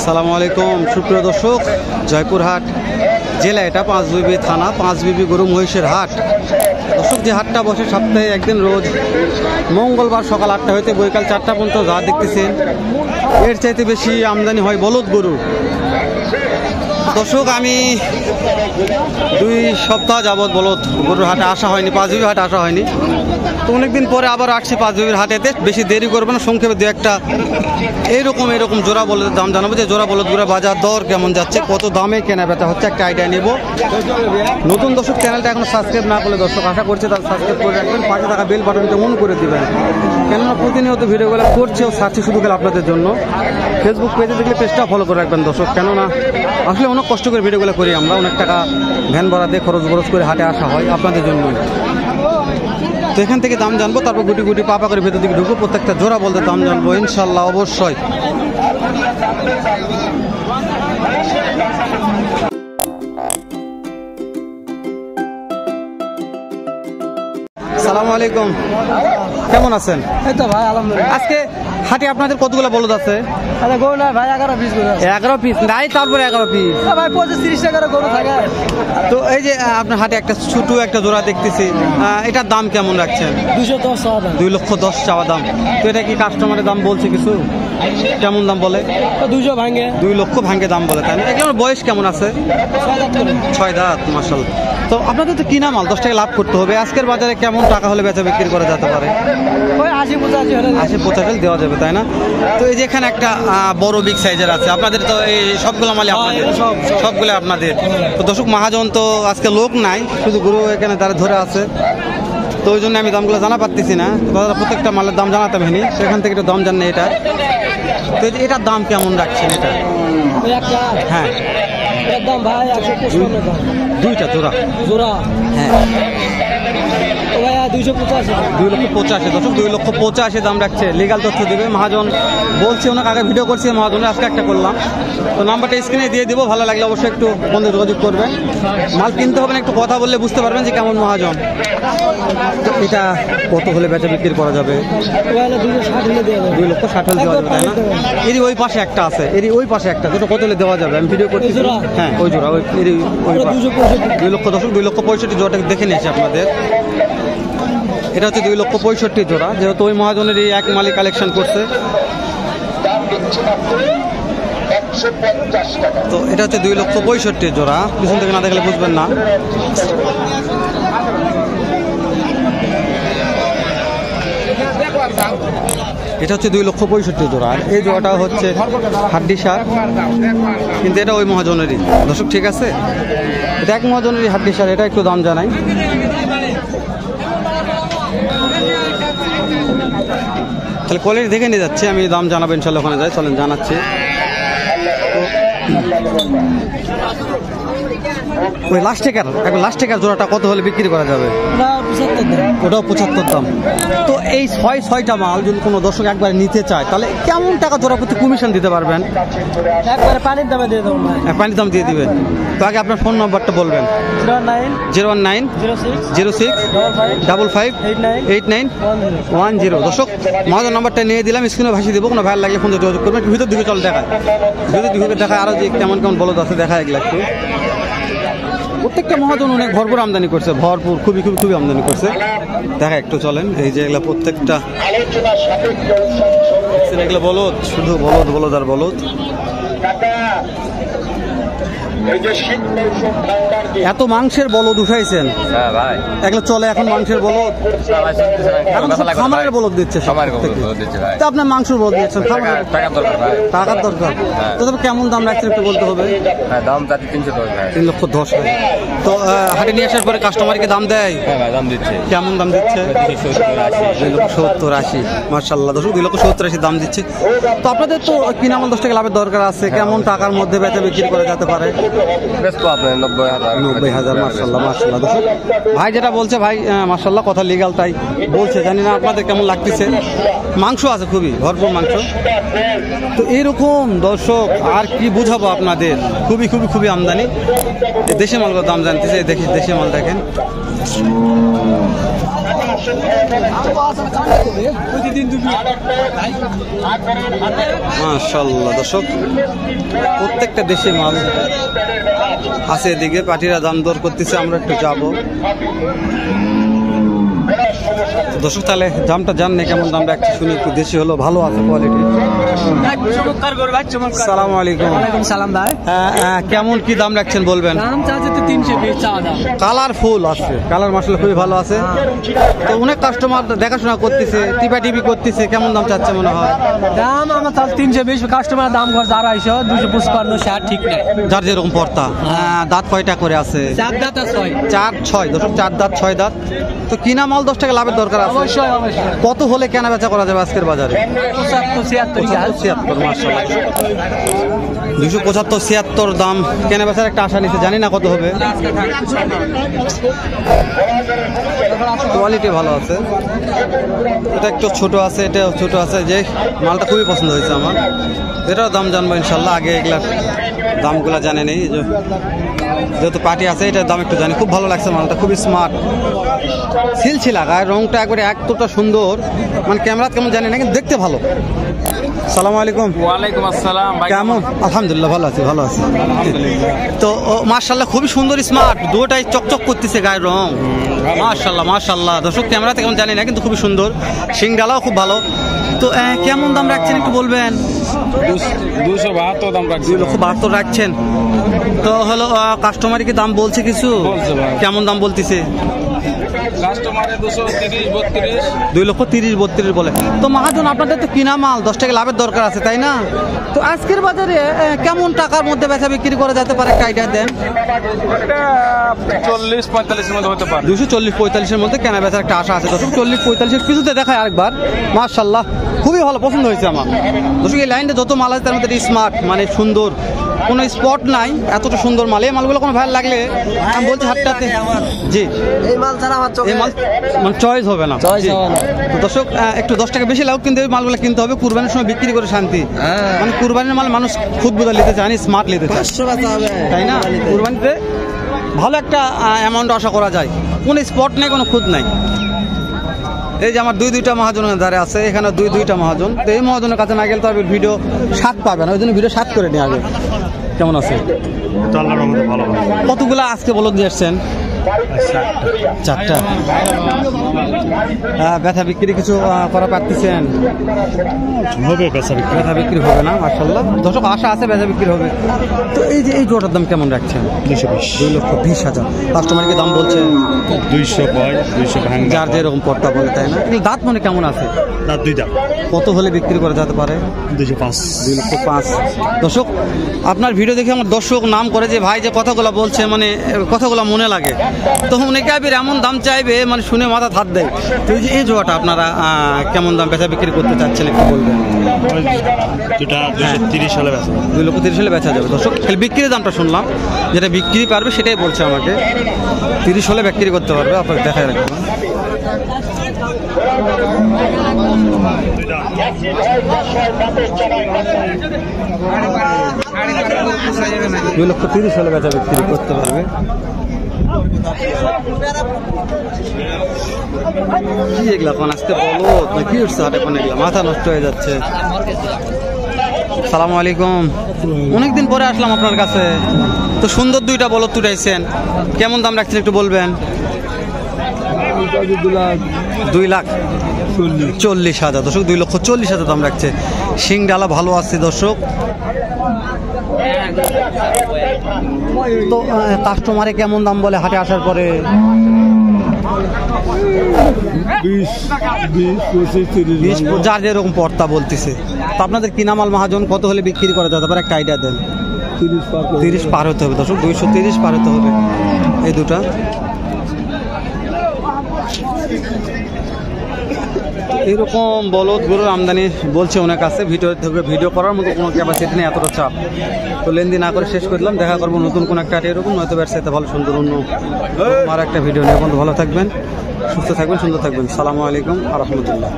আসসালামু আলাইকুম সুপ্রিয় দর্শক, জয়পুরহাট জেলা, এটা পাঁচবিবি থানা, পাঁচবিবি গরু মহিষের হাট। দর্শক, যে হাটটা বসে সপ্তাহে একদিন, রোজ মঙ্গলবার সকাল 8টা হইতে বৈকাল 4টা পর্যন্ত যা দেখতেছেন, এর চাইতে বেশি আমদানি হয় বলদ গরু। দর্শক, আমি 2 সপ্তাহ যাবৎ বলদ গরুর হাটে আসা হয়নি, পাঁচবিবি হাটে আসা হয়নি। তো অনেকদিন পরে আবার আসছি পাঁচবিবির হাটেতে। বেশি দেরি করবো না, সংক্ষেপে দু একটা এইরকম জোড়া বলদের দাম জানাবো, যে জোড়া বলদগুলো বাজার দর কেমন যাচ্ছে, কত দামে কেনা বেচা হচ্ছে, একটা আইডিয়া নেব। নতুন দর্শক, চ্যানেলটা এখন সাবস্ক্রাইব না করলে দর্শক আশা করছে তাহলে সাবস্ক্রাইব করে রাখবেন, পাশে থাকা বেল বাটনটা অন করে দিবেন, কেননা প্রতিনিয়ত ভিডিওগুলো করছে ও ছাড়ছি শুধু গেলে আপনাদের জন্য। ফেসবুক পেজে দেখলে পেজটা ফলো করে রাখবেন দর্শক, কেননা আসলে অনেক কষ্ট করে ভিডিওগুলো করি আমরা, অনেক টাকা ভ্যান ভাড়া দিয়ে খরচ করে হাটে আসা হয় আপনাদের জন্য। তো এখান থেকে দাম জানবো, তারপর গুটি গুটি পাপা করে ভেতর দিকে ঢুকবো, প্রত্যেকটা জোড়া বলতে দাম জানবো ইনশাল্লাহ, অবশ্যই। আসসালামু আলাইকুম, কেমন আছেন? এই তো ভাই আলহামদুলিল্লাহ। আজকে হাটে আপনাদের কতগুলো বলদ আছে? গরু না ভাই 11 পিস গরু আছে। 11 পিস নাই, তারপরে 11 পিস ভাই 25-30 টাকার গরু থাকে। তো এই যে আপনার হাটে একটা ছোট একটা জোড়া দেখতেছি, এটার দাম কেমন রাখছেন? 210 টাকা দাম। 2,10,000 চাওয়া দাম। তো এটা কি কাস্টমারের দাম বলছে কিছু? কেমন দাম বলে? 200 ভাঙে। 2 লক্ষ ভাঙে দাম বলে, তাই না? এগুলোর বয়স কেমন আছে? 6 দাঁত, মাশাআল্লাহ। তো আপনাদের তো কিনা মাল, 10 টাকা লাভ করতে হবে। আজকের বাজারে কেমন টাকা হলে বেচা বিক্রি করা যেতে পারে? ওই 80-85 দেওয়া যাবে, তাই না? তো এই যে এখানে একটা বড় বিগ সাইজের আছে, আপনাদের তো এই সবগুলো মালে আপনাদের? সবগুলো আপনাদের। তো দর্শক, মহাজন তো আজকে লোক নাই, শুধু গরু এখানে তারা ধরে আছে, তো ওই জন্য আমি দামগুলো জানা পারতেছি না। প্রত্যেকটা মালের দাম জানাতাম হয়নি, সেখান থেকে একটু দাম জান না এটা। তো এটার দাম কেমন রাখছেন এটা? হ্যাঁ, এর দাম ভাই 155 দাম। দুইটা জোড়া? হ্যাঁ, 285। 2,85,000 দর্শক, 2,85,000 দাম রাখছে। লিগাল তথ্য দেবে মহাজন বলছি, ওনাকে আগে ভিডিও করছি মহাজনের, আজকে একটা করলাম। তো নাম্বারটা স্ক্রিনে দিয়ে দিব, ভালো লাগলে অবশ্যই একটু বন্ধু যোগাযোগ করবেন। মাল কিনতে হবে না, একটু কথা বললে বুঝতে পারবেন যে কেমন মহাজন। তো এটা কত হলে বেচা বিক্রি করা যাবে? 260 দেওয়া যাবে। 2,60,000 দেওয়া যাবে, তাই না? এরই ওই পাশে একটা আছে, ওই পাশে একটা, যেটা কত হলে দেওয়া যাবে? আমি ভিডিও করছি। হ্যাঁ, ওই জোড়া, ওই 2 লক্ষ দর্শক, 2,65,000 জোড়াটা দেখে নিয়েছি আপনাদের। এটা হচ্ছে 2,65,000 জোড়া, যেহেতু ওই মহাজনের এক মালিক কালেকশন করছে। তো এটা হচ্ছে 2,65,000 জোড়া, পিছন থেকে না দেখলে বুঝবেন না। এটা হচ্ছে 2,65,000 জোড়া, আর এই জোড়াটা হচ্ছে হাড্ডি সার, কিন্তু এটা ওই মহাজনেরই দর্শক, ঠিক আছে? এটা এক মহাজনেরই হাড্ডি সার, এটা একটু দাম জানাই। তাহলে কোয়ালিটি দেখে নিয়ে যাচ্ছে, আমি দাম জানাবো ইনশাল্লাহ, ওখানে যাই, চলেন জানাচ্ছি। ওই লাস্ট টেকার জোড়াটা কত হলে বিক্রি করা যাবে? ওটাও 75 দাম। তো এই 6টা মাল যদি কোনো দর্শক একবার নিতে চায়, তাহলে কেমন টাকা জোড়া প্রতি কমিশন দিতে পারবেন? একবারে পানির দামে দিয়ে দেবো। পানির দাম দিয়ে দিবেন। তো আগে আপনার ফোন নাম্বারটা বলবেন। 019-06-55-89-10। দর্শক, মহাজন নাম্বারটা নিয়ে দিলাম, স্ক্রিনে ভাসিয়ে দেবো, কোনো ভালো লাগলে ফোন যোগাযোগ করবেন। ভিতর দিকে চল দেখায়, দেখায় আরো যে কেমন বলদ আছে, দেখা এগুলো একটু। প্রত্যেকটা মহাজন অনেক ভরপুর আমদানি করছে, ভরপুর, খুবই আমদানি করছে। দেখা একটু চলেন, এই যে এগুলা প্রত্যেকটা এগুলো বলদ, শুধু বলদ আর বলদ। এত মাংসের বলদ উঠাইছেন? হ্যাঁ ভাই, এগুলো চলে এখন মাংসের বলদ? খামারের বলদ দিচ্ছে, আপনার মাংসের বলদ দিচ্ছেন, টাকার দরকার। তো তবে কেমন দাম রাখছেন একটু বলতে হবে। দাম 3,10,000। তো হাটে নিয়ে আসার পরে কাস্টমারকে দাম দেয়? দাম দিচ্ছে। কেমন দাম দিচ্ছে? 2,70,000-80। মাশাআল্লাহ দর্শক, 2,70,000 দাম দিচ্ছে। তো আপনাদের তো কিনা মাল 10 টাকা লাভের দরকার আছে, কেমন টাকার মধ্যে বেচা বিক্রি করা যেতে পারে? 90,000। মাশাআল্লাহ দর্শক, ভাই যেটা বলছে, ভাই মাশাআল্লাহ কথা লিগাল, তাই বলছে। জানি না আপনাদের কেমন লাগতেছে। মাংস আছে, খুবই ভরপুর মাংস। তো এরকম দর্শক আর কি বুঝাবো আপনাদের, খুবই আমদানি। দেশি মালগুলোর দাম জানতেছে, দেশি মাল দেখেন। মাশাআল্লাহ দর্শক, প্রত্যেকটা দেশে মাল আছে। এদিকে পাটিরা দাম দর করতেছে, আমরা একটু যাবো দর্শক। তাহলে দামটা জাননি কেমন দাম রাখছে শুনি, একটু দেশি হলো ভালো আছে কোয়ালিটি। সালাম আলাইকুম। সালাম ভাই। কেমন কি দাম রাখছেন বলবেন? দাম চাচ্ছে তো 320 চাওয়া দাম। কালারফুল আছে, কালার মাশাআল্লাহ খুবই ভালো আছে। তো অনেক কাস্টমার দেখাশোনা করতেছে, টিপি করতেছে, কেমন দাম চাচ্ছে মনে হয়? দাম আমার চাচ্ছে 320, কাস্টমার দাম করে 250, 255, 60 ঠিক নাই, যার যেরকম পড়তা। দাঁত কয়টা করে আছে? 4 দাঁত আর 6। 4-6 দর্শক, 4 দাঁত 6 দাঁত। তো কিনা মাল 10 টাকা লাভের দরকার আছে। অবশ্যই। কত হলে কেনা বেচা করা যাবে আজকের বাজারে? 75-76 মাশাআল্লাহ 275-76 দাম কেনা বেচার একটা আশা নিচ্ছে, জানি না কত হবে। কোয়ালিটি ভালো আছে, এটা একটু ছোট আছে, এটাও ছোট আছে। যে মালটা খুবই পছন্দ হয়েছে আমার, এটার দাম জানবো ইনশাল্লাহ। আগে এগুলার দামগুলা জানে নেই, যেহেতু পার্টি আছে এটার দাম একটু জানি। খুব ভালো লাগছে মালটা, খুবই স্মার্ট, সিলছিলা গায়ের রংটা একবারে এতটা সুন্দর, মানে ক্যামেরা কেমন জানি না, কিন্তু দেখতে ভালো। সালামু আলাইকুম। ওয়ালাইকুম আসসালাম। কেমন? আলহামদুলিল্লাহ ভালো আছি, ভালো আছি। তো মাশাআল্লাহ খুবই সুন্দর, স্মার্ট, দুটাই চকচক করতেছে গায়ের রং। মাশাআল্লাহ দর্শক, ক্যামেরাতে কেমন জানি না, কিন্তু খুবই সুন্দর, শিংডালাও খুব ভালো। তো কেমন দাম রাখছেন একটু বলবেন? 272 দাম রাখছি। 272 রাখছেন। তো হলো কাস্টমার কি দাম বলছে কিছু? কেমন দাম বলতেছে? কাস্টমারে 230-32 230-32 বলে। তো মহাজন আপনাদের তো কিনা মাল 10 টাকা লাভের দরকার আছে, তাই না? তো আজকের বাজারে কেমন টাকার মধ্যে বেচা বিক্রি করা যেতে পারে, একটা আইডিয়া দেন। 40-45 এর মধ্যে হতে পারে। 240-45 এর মধ্যে কেনা বেচার একটা আশা আছে দর্শক। 40-45 এর কিছুতে দেখায় আরেকবার। মাশাআল্লাহ খুবই ভালো, পছন্দ হয়েছে আমার দর্শক। এই লাইনটা যত মাল আছে তার মধ্যে স্মার্ট, মানে সুন্দর, কোনো স্পট নাই, এতটা সুন্দর মাল। এই মালগুলো কোনো ভালো লাগলে আমি বলছি হাটটাতে, জি এই মাল ছাড়া আমার চোখে এই মাল মানে চয়েস হবে না। তো দর্শক একটু 10 টাকা বেশি লাভ, কিন্তু এই মালগুলো কিনতে হবে, কুরবানির সময় বিক্রি করে শান্তি। মানে কুরবানির মাল মানুষ খুদ বোঝা নিতে চায়, স্মার্ট নিতে চায়, তাই না? কুরবানিতে ভালো একটা অ্যামাউন্ট আশা করা যায়, কোনো স্পট নেই, কোনো খুদ নাই। এই যে আমার দুইটা মহাজনের দ্বারা আছে, এখানে দুইটা মহাজন। তো এই মহাজনের কাছে না গেলে তো ভিডিও 7 পাবে না, ওই জন্য ভিডিও 7 করে নিয়ে আগে। কেমন আছে? কতগুলা আজকে বলদ দিয়ে আসছেন? 4টা। ব্যথা বিক্রি কিছু করা পারতেছেন? হবে ব্যথা বিক্রি হবে না, মাশাআল্লাহ দর্শক, আশা আছে ব্যথা বিক্রি হবে। তো এই যে এই জোটার দাম কেমন রাখছেন? 2,20,000। কাস্টমারকে দাম বলছে 200 ভাঙা, যার যেরকম পট্টা বলে, তাই না? দাঁত মনে কেমন আছে? দাঁত 2টা। কত হলে বিক্রি করা যেতে পারে? 205। দর্শক আপনার ভিডিও দেখে আমার দর্শক নাম করে যে ভাই যে কথাগুলো বলছে, মানে কথাগুলো মনে লাগে, তো অনেকে এমন দাম চাইবে, মানে শুনে মাথা হাত দেয়। তো এই যে এই জোয়াটা আপনারা কেমন দাম বেচা বিক্রি করতে চাচ্ছেন একটু বলবেন? 230 হলে বেচা যাবে। 2,30,000 হলে বেচা যাবে দর্শক। খালি বিক্রির দামটা শুনলাম, যেটা বিক্রি পারবে সেটাই বলছে আমাকে, 30 হলে বিক্রি করতে পারবে। আপনাকে দেখায় রাখবেন। 2,30,000 হলে বেচা বিক্রি করতে পারবে। কি এগুলা কোন আজকে বলো না, কি উঠছে হাটে কোন এগুলা, মাথা নষ্ট হয়ে যাচ্ছে। সালামু আলাইকুম। অনেকদিন পরে আসলাম আপনার কাছে, তো সুন্দর 2টা বলদ তুটাইছেন, কেমন দাম রাখছেন একটু বলবেন? 2,40,000 দর্শক, 2,40,000 দাম রাখছে। শিং ডালা ভালো আছে দর্শক। তো কাস্টমারে কেমন দাম বলে হাটে আসার পরে? 20-25-30 যার যেরকম পর্তা বলতেছে। তো আপনাদের কিনা মাল মহাজন কত হলে বিক্রি করা যেতে পারে, একটা আইডিয়া দেন। 30 পার হতে হবে দর্শক, 230 পার হতে হবে এই দুটা। এরকম বলদ গরুর আমদানি বলছে অনেক আছে, ভিডিও করার মতো কোনো ক্যাপাসিটি নেই, এতটা চাপ। তো লেনদেন না করে শেষ করে দিলাম, দেখা করবো নতুন কোনো একটা এরকম, নয়তো ব্যবসাতে ভালো সুন্দর অন্য আর একটা ভিডিও নিয়ে। এখন ভালো থাকবেন, সুস্থ থাকবেন, সুন্দর থাকবেন। সালামু আলাইকুম ওয়া রাহমাতুল্লাহ।